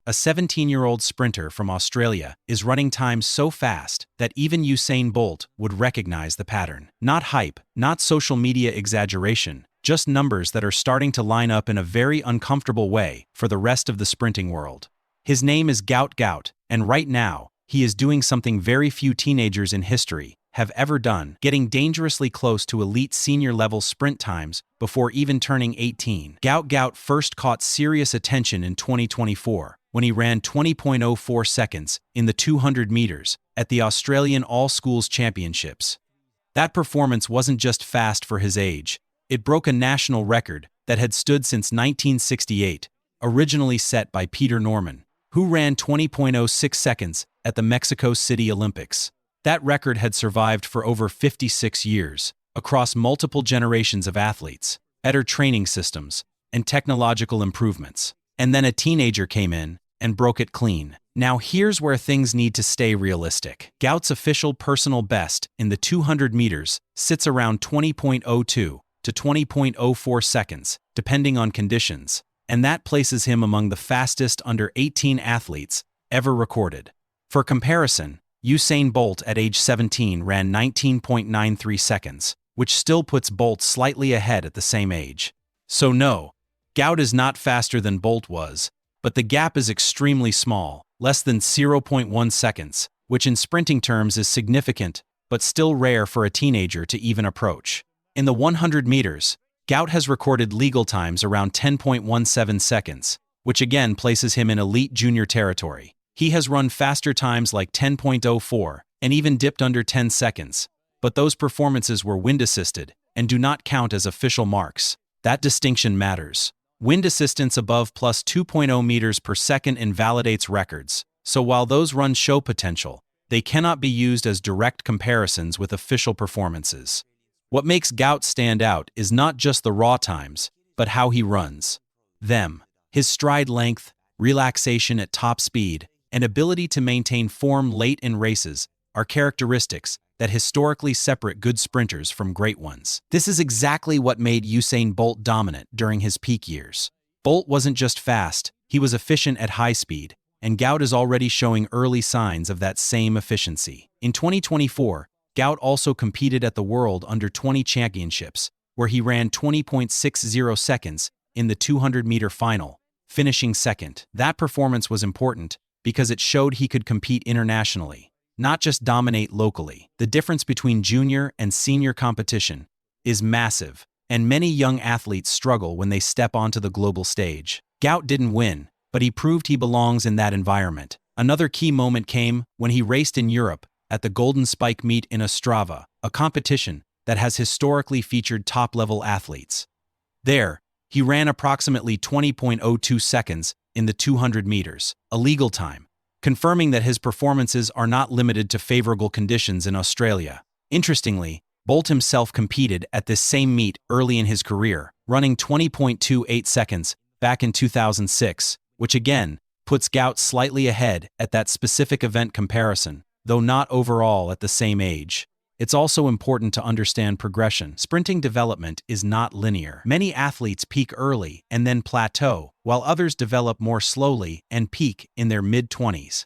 a 17-year-old sprinter from Australia, is running times so fast that even Usain Bolt would recognize the pattern. Not hype, not social media exaggeration, just numbers that are starting to line up in a very uncomfortable way for the rest of the sprinting world. His name is Gout Gout, and right now, he is doing something very few teenagers in history have ever done, getting dangerously close to elite senior-level sprint times before even turning 18. Gout Gout first caught serious attention in 2024 when he ran 20.04 seconds in the 200 meters at the Australian All-Schools Championships. That performance wasn't just fast for his age, it broke a national record that had stood since 1968, originally set by Peter Norman, who ran 20.06 seconds at the Mexico City Olympics. That record had survived for over 56 years, across multiple generations of athletes, better training systems, and technological improvements. And then a teenager came in and broke it clean. Now here's where things need to stay realistic. Gout's official personal best in the 200 meters sits around 20.02 to 20.04 seconds, depending on conditions, and that places him among the fastest under 18 athletes ever recorded. For comparison, Usain Bolt at age 17 ran 19.93 seconds, which still puts Bolt slightly ahead at the same age. So no, Gout is not faster than Bolt was, but the gap is extremely small, less than 0.1 seconds, which in sprinting terms is significant, but still rare for a teenager to even approach. In the 100 meters, Gout has recorded legal times around 10.17 seconds, which again places him in elite junior territory. He has run faster times like 10.04 and even dipped under 10 seconds, but those performances were wind-assisted and do not count as official marks. That distinction matters. Wind assistance above plus 2.0 meters per second invalidates records, so while those runs show potential, they cannot be used as direct comparisons with official performances. What makes Gout stand out is not just the raw times, but how he runs them. His stride length, relaxation at top speed, and ability to maintain form late in races are characteristics that historically separate good sprinters from great ones. This is exactly what made Usain Bolt dominant during his peak years. Bolt wasn't just fast, he was efficient at high speed, and Gout is already showing early signs of that same efficiency. In 2024, Gout also competed at the World Under-20 Championships, where he ran 20.60 seconds in the 200-meter final, finishing second. That performance was important because it showed he could compete internationally, not just dominate locally. The difference between junior and senior competition is massive, and many young athletes struggle when they step onto the global stage. Gout didn't win, but he proved he belongs in that environment. Another key moment came when he raced in Europe at the Golden Spike meet in Ostrava, a competition that has historically featured top-level athletes. There, he ran approximately 20.02 seconds in the 200 meters, a legal time, confirming that his performances are not limited to favorable conditions in Australia. Interestingly, Bolt himself competed at this same meet early in his career, running 20.28 seconds back in 2006, which again puts Gout slightly ahead at that specific event comparison, though not overall at the same age. It's also important to understand progression. Sprinting development is not linear. Many athletes peak early and then plateau, while others develop more slowly and peak in their mid-20s.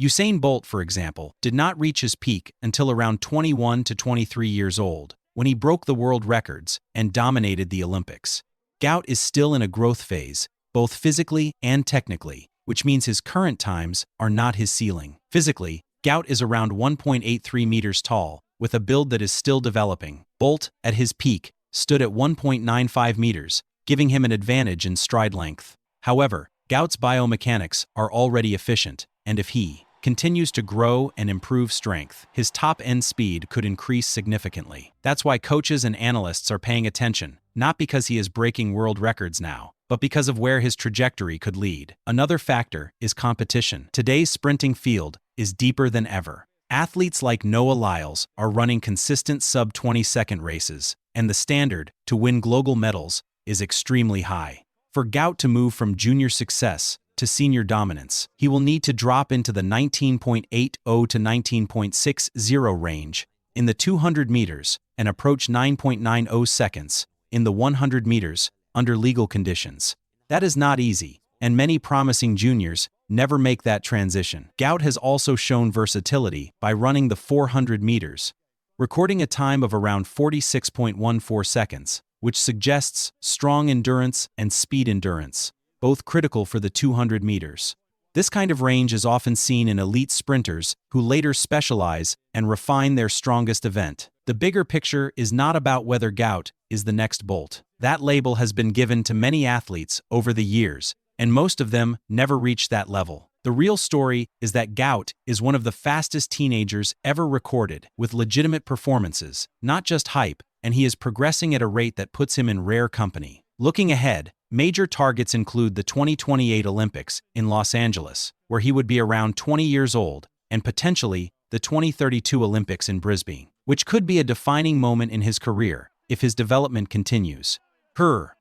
Usain Bolt, for example, did not reach his peak until around 21 to 23 years old, when he broke the world records and dominated the Olympics. Gout is still in a growth phase, both physically and technically, which means his current times are not his ceiling. Physically, Gout is around 1.83 meters tall, with a build that is still developing. Bolt, at his peak, stood at 1.95 meters, giving him an advantage in stride length. However, Gout's biomechanics are already efficient, and if he continues to grow and improve strength, his top-end speed could increase significantly. That's why coaches and analysts are paying attention, not because he is breaking world records now, but because of where his trajectory could lead. Another factor is competition. Today's sprinting field is deeper than ever. Athletes like Noah Lyles are running consistent sub-20-second races, and the standard to win global medals is extremely high. For Gout to move from junior success to senior dominance, he will need to drop into the 19.80 to 19.60 range in the 200 meters and approach 9.90 seconds in the 100 meters under legal conditions. That is not easy, and many promising juniors never make that transition. Gout has also shown versatility by running the 400 meters, recording a time of around 46.14 seconds, which suggests strong endurance and speed endurance, both critical for the 200 meters. This kind of range is often seen in elite sprinters who later specialize and refine their strongest event. The bigger picture is not about whether Gout is the next Bolt. That label has been given to many athletes over the years, and most of them never reach that level. The real story is that Gout is one of the fastest teenagers ever recorded, with legitimate performances, not just hype, and he is progressing at a rate that puts him in rare company. Looking ahead, major targets include the 2028 Olympics in Los Angeles, where he would be around 20 years old, and potentially the 2032 Olympics in Brisbane, which could be a defining moment in his career if his development continues.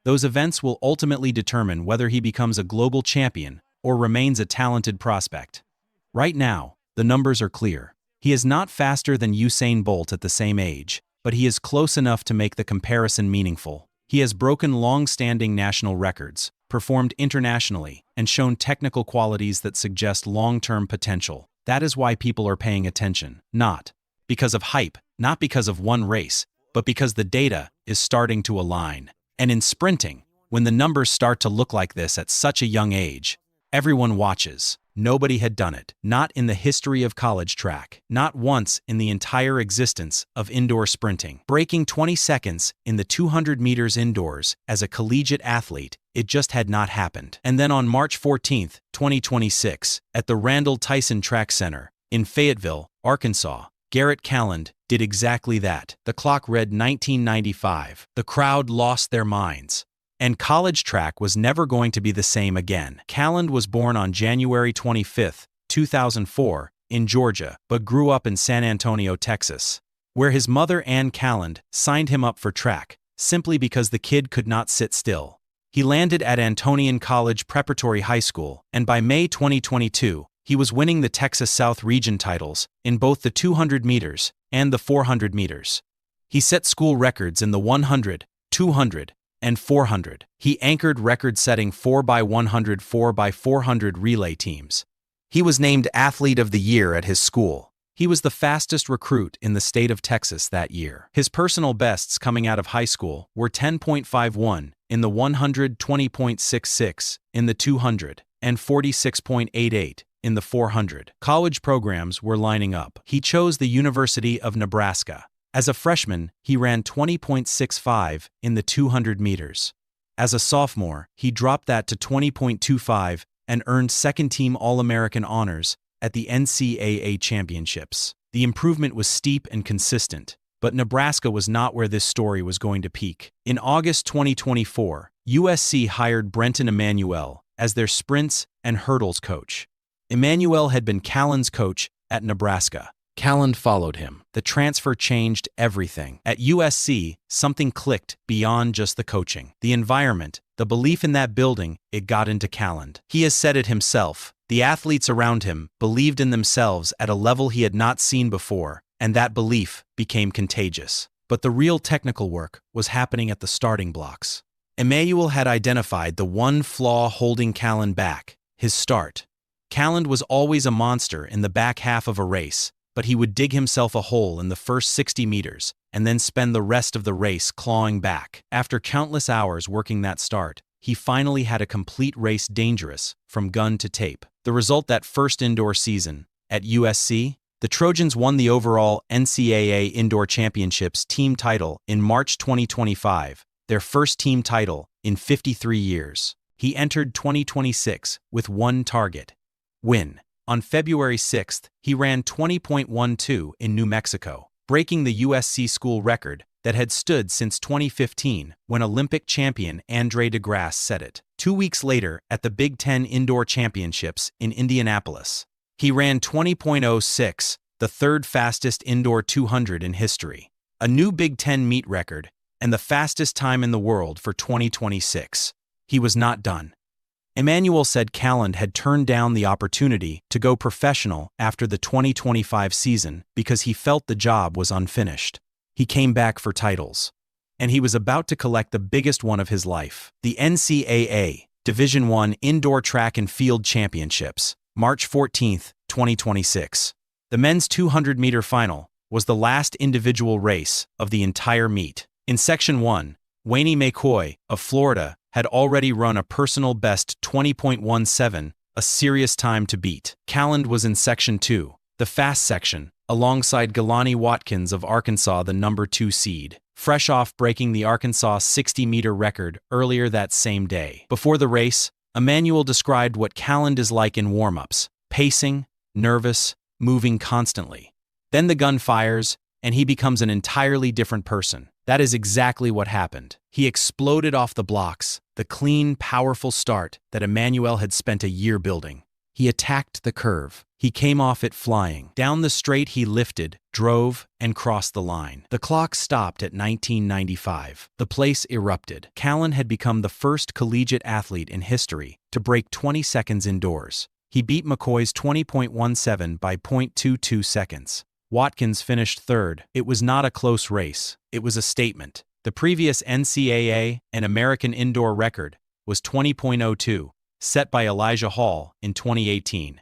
Those events will ultimately determine whether he becomes a global champion or remains a talented prospect. Right now, the numbers are clear. He is not faster than Usain Bolt at the same age, but he is close enough to make the comparison meaningful. He has broken long-standing national records, performed internationally, and shown technical qualities that suggest long-term potential. That is why people are paying attention, not because of hype, not because of one race, but because the data is starting to align. And in sprinting, when the numbers start to look like this at such a young age, everyone watches. Nobody had done it, not in the history of college track, not once in the entire existence of indoor sprinting. Breaking 20 seconds in the 200 meters indoors as a collegiate athlete, it just had not happened. And then on March 14, 2026, at the Randall Tyson Track Center in Fayetteville, Arkansas, Garrett Kaland did exactly that. The clock read 1995. The crowd lost their minds. And college track was never going to be the same again. Kaland was born on January 25, 2004, in Georgia, but grew up in San Antonio, Texas, where his mother, Ann Kaland, signed him up for track, simply because the kid could not sit still. He landed at Antonian College Preparatory High School, and by May 2022, he was winning the Texas South Region titles in both the 200 meters and the 400 meters. He set school records in the 100, 200, and 400. He anchored record-setting 4x100, 4x400 relay teams. He was named Athlete of the Year at his school. He was the fastest recruit in the state of Texas that year. His personal bests coming out of high school were 10.51 in the 100, 20.66 in the 200, and 46.88 in the 400. College programs were lining up. He chose the University of Nebraska. As a freshman, he ran 20.65 in the 200 meters. As a sophomore, he dropped that to 20.25 and earned second-team All-American honors at the NCAA championships. The improvement was steep and consistent, but Nebraska was not where this story was going to peak. In August 2024, USC hired Brenton Emanuel as their sprints and hurdles coach. Emanuel had been Kaland's coach at Nebraska. Kaland followed him. The transfer changed everything. At USC, something clicked beyond just the coaching. The environment, the belief in that building, it got into Kaland. He has said it himself. The athletes around him believed in themselves at a level he had not seen before, and that belief became contagious. But the real technical work was happening at the starting blocks. Emanuel had identified the one flaw holding Kaland back: his start. Kaland was always a monster in the back half of a race, but he would dig himself a hole in the first 60 meters and then spend the rest of the race clawing back. After countless hours working that start, he finally had a complete race dangerous from gun to tape. The result that first indoor season, at USC, the Trojans won the overall NCAA Indoor Championships team title in March 2025, their first team title in 53 years. He entered 2026 with one target: win. On February 6th, he ran 20.12 in New Mexico, breaking the USC school record that had stood since 2015 when Olympic champion Andre DeGrasse set it. 2 weeks later, at the Big Ten Indoor Championships in Indianapolis, he ran 20.06, the third fastest indoor 200 in history, a new Big Ten meet record, and the fastest time in the world for 2026. He was not done. Emanuel said Kaland had turned down the opportunity to go professional after the 2025 season because he felt the job was unfinished. He came back for titles, and he was about to collect the biggest one of his life. The NCAA Division I Indoor Track and Field Championships, March 14, 2026. The men's 200-meter final was the last individual race of the entire meet. In Section 1, Wayne McCoy of Florida had already run a personal best 20.17, a serious time to beat. Kaland was in Section 2, the fast section, alongside Galani Watkins of Arkansas, the number 2 seed, fresh off breaking the Arkansas 60-meter record earlier that same day. Before the race, Emmanuel described what Kaland is like in warm-ups: pacing, nervous, moving constantly. Then the gun fires, and he becomes an entirely different person. That is exactly what happened. He exploded off the blocks, the clean, powerful start that Emmanuel had spent a year building. He attacked the curve. He came off it flying. Down the straight he lifted, drove, and crossed the line. The clock stopped at 1995. The place erupted. Kaland had become the first collegiate athlete in history to break 20 seconds indoors. He beat McCoy's 20.17 by 0.22 seconds. Watkins finished third. It was not a close race. It was a statement. The previous NCAA and American indoor record was 20.02, set by Elijah Hall in 2018.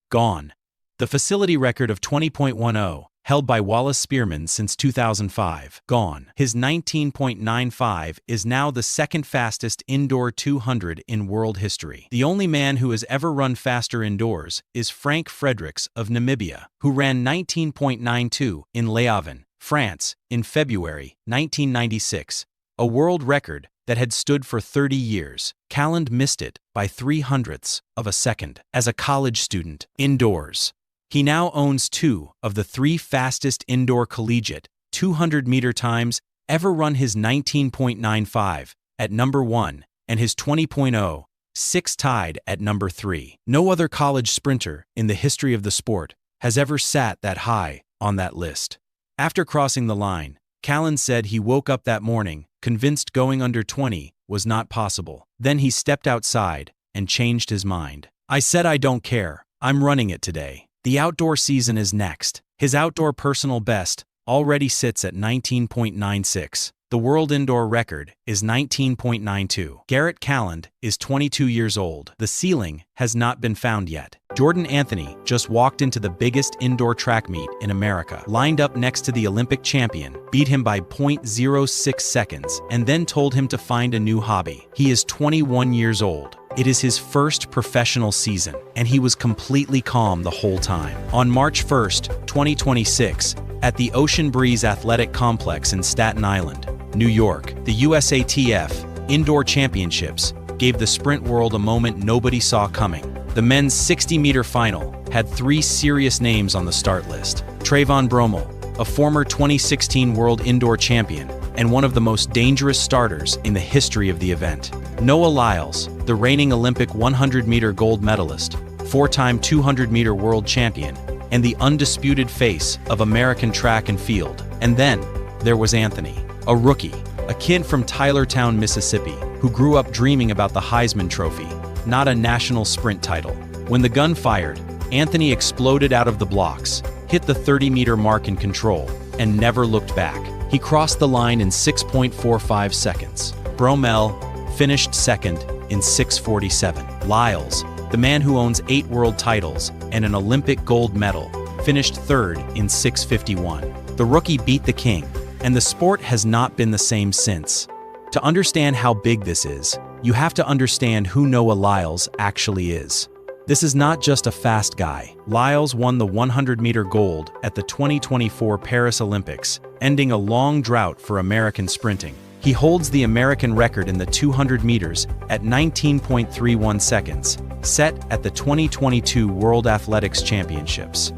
Gone. The facility record of 20.10, held by Wallace Spearman since 2005. Gone. His 19.95 is now the second fastest indoor 200 in world history. The only man who has ever run faster indoors is Frank Fredericks of Namibia, who ran 19.92 in Le Havre, France, in February 1996, a world record that had stood for 30 years. Kaland missed it by 0.03 of a second. As a college student, indoors, he now owns 2 of the 3 fastest indoor collegiate 200-meter times ever run. His 19.95 at number 1 and his 20.06 tied at number 3. No other college sprinter in the history of the sport has ever sat that high on that list. After crossing the line, Kaland said he woke up that morning convinced going under 20 was not possible. Then he stepped outside and changed his mind. "I said I don't care. I'm running it today." The outdoor season is next. His outdoor personal best already sits at 19.96. The world indoor record is 19.92. Garrett Kaland is 22 years old. The ceiling has not been found yet. Jordan Anthony just walked into the biggest indoor track meet in America, lined up next to the Olympic champion, beat him by 0.06 seconds, and then told him to find a new hobby. He is 21 years old. It is his first professional season, and he was completely calm the whole time. On March 1st, 2026, at the Ocean Breeze Athletic Complex in Staten Island, New York, the USATF Indoor Championships gave the sprint world a moment nobody saw coming. The men's 60-meter final had 3 serious names on the start list. Trayvon Bromell, a former 2016 World Indoor Champion and one of the most dangerous starters in the history of the event. Noah Lyles, the reigning Olympic 100-meter gold medalist, 4-time 200-meter world champion, and the undisputed face of American track and field. And then there was Anthony, a rookie, a kid from Tylertown, Mississippi, who grew up dreaming about the Heisman Trophy, not a national sprint title. When the gun fired, Anthony exploded out of the blocks, hit the 30-meter mark in control, and never looked back. He crossed the line in 6.45 seconds. Bromell finished second in 6:47. Lyles, the man who owns 8 world titles and an Olympic gold medal, finished third in 6:51. The rookie beat the king, and the sport has not been the same since. To understand how big this is, you have to understand who Noah Lyles actually is. This is not just a fast guy. Lyles won the 100-meter gold at the 2024 Paris Olympics, ending a long drought for American sprinting. He holds the American record in the 200 meters at 19.31 seconds, set at the 2022 World Athletics Championships.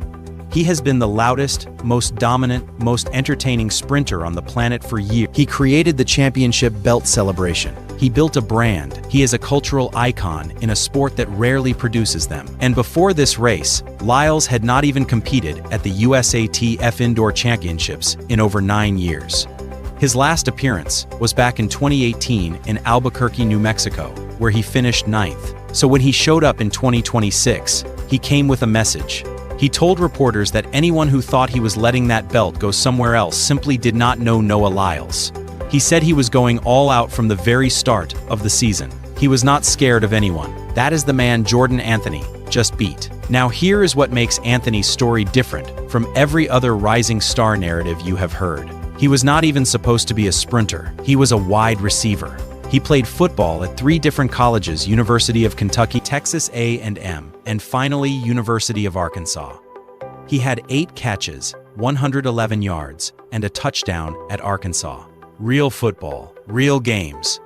He has been the loudest, most dominant, most entertaining sprinter on the planet for years. He created the championship belt celebration. He built a brand. He is a cultural icon in a sport that rarely produces them. And before this race, Lyles had not even competed at the USATF Indoor Championships in over 9 years. His last appearance was back in 2018 in Albuquerque, New Mexico, where he finished 9th. So when he showed up in 2026, he came with a message. He told reporters that anyone who thought he was letting that belt go somewhere else simply did not know Noah Lyles. He said he was going all out from the very start of the season. He was not scared of anyone. That is the man Jordan Anthony just beat. Now here is what makes Anthony's story different from every other rising star narrative you have heard. He was not even supposed to be a sprinter. He was a wide receiver. He played football at 3 different colleges: University of Kentucky, Texas A&M, and finally University of Arkansas. He had 8 catches, 111 yards, and a touchdown at Arkansas. Real football, real games.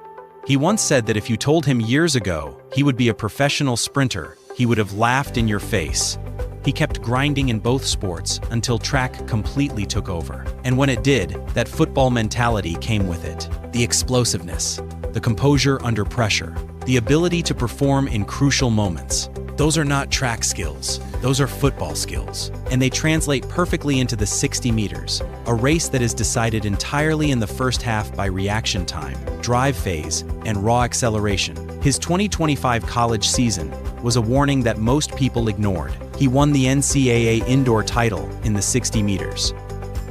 He once said that if you told him years ago he would be a professional sprinter, he would have laughed in your face. He kept grinding in both sports until track completely took over. And when it did, that football mentality came with it. The explosiveness, the composure under pressure, the ability to perform in crucial moments. Those are not track skills, those are football skills. And they translate perfectly into the 60 meters, a race that is decided entirely in the first half by reaction time, drive phase, and raw acceleration. His 2025 college season was a warning that most people ignored. He won the NCAA indoor title in the 60 meters.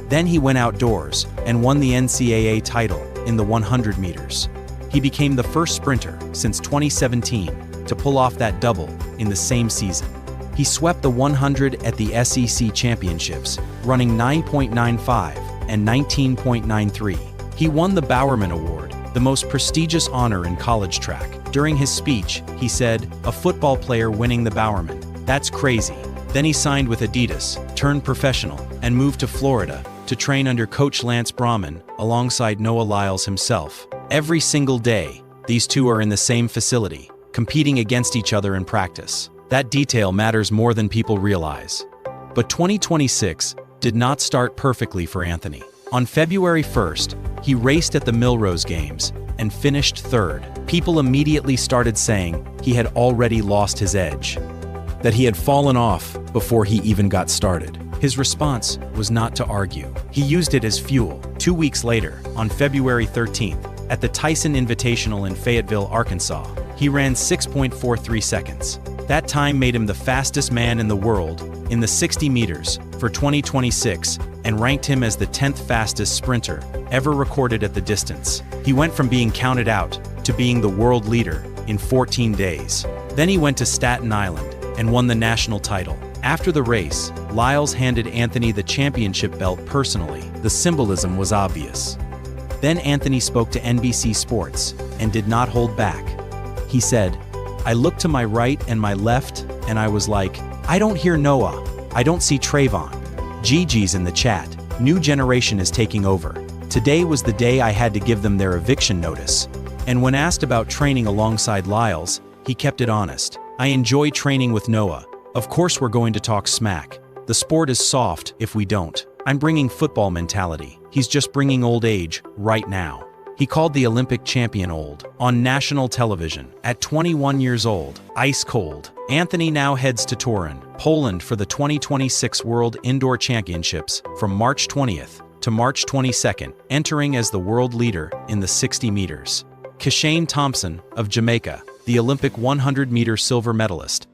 Then he went outdoors and won the NCAA title in the 100 meters. He became the first sprinter since 2017 to pull off that double in the same season. He swept the 100 at the SEC championships, running 9.95 and 19.93. He won the Bowerman Award, the most prestigious honor in college track. During his speech, he said, "A football player winning the Bowerman. That's crazy." Then he signed with Adidas, turned professional, and moved to Florida to train under coach Lance Brahman alongside Noah Lyles himself. Every single day, these two are in the same facility, competing against each other in practice. That detail matters more than people realize. But 2026 did not start perfectly for Anthony. On February 1st, he raced at the Millrose Games and finished 3rd. People immediately started saying he had already lost his edge, that he had fallen off before he even got started. His response was not to argue. He used it as fuel. 2 weeks later, on February 13th, at the Tyson Invitational in Fayetteville, Arkansas, he ran 6.43 seconds. That time made him the fastest man in the world in the 60 meters for 2026 and ranked him as the 10th fastest sprinter ever recorded at the distance. He went from being counted out to being the world leader in 14 days. Then he went to Staten Island and won the national title. After the race, Lyles handed Anthony the championship belt personally. The symbolism was obvious. Then Anthony spoke to NBC Sports and did not hold back. He said, "I looked to my right and my left, and I was like, I don't hear Noah. I don't see Trayvon. Gigi's in the chat. New generation is taking over. Today was the day I had to give them their eviction notice." And when asked about training alongside Lyles, he kept it honest. "I enjoy training with Noah. Of course we're going to talk smack. The sport is soft if we don't. I'm bringing football mentality. He's just bringing old age right now." He called the Olympic champion old on national television. At 21 years old, ice cold, Anthony now heads to Torun, Poland for the 2026 World Indoor Championships from March 20th to March 22nd, entering as the world leader in the 60 meters. Kashane Thompson of Jamaica, the Olympic 100-meter silver medalist,